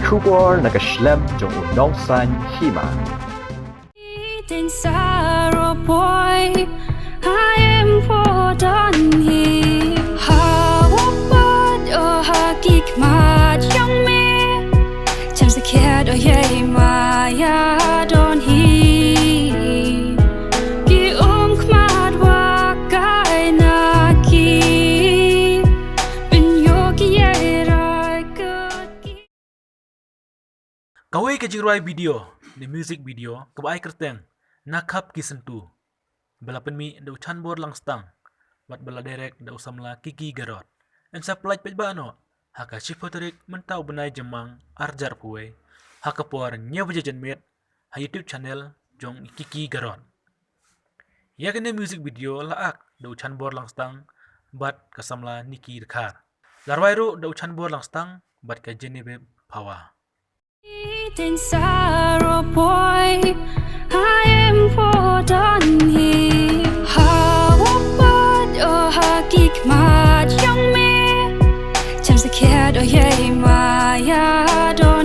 出国那个 schlemm 中有农山戏嘛。 Din sorrow boy, I am for done he. How about your huggy mad young me? Times the kid or yay my don't he. Gi kmad wakai naki. Bin yogi yera good. Kawai ke jiruai video, ni music video, kebai kerteng, nakap kisentu. Bela penmi da ucan bor lang stang, wat bela derek da usamla kiki garot. En sa pelaj pej bano, haka cipoterik mentau benai jemang arjar puwe, haka puar nya bejajan met, ha YouTube channel jong kiki garot. Ya kene music video laak da ucan bor lang stang, bat kasamla niki dekar. Larwairu da ucan bor lang stang, bat ka jenebe pawa. In sorrow boy, I am for done he. How about your huggy mad young me? Times the kid or yay my don't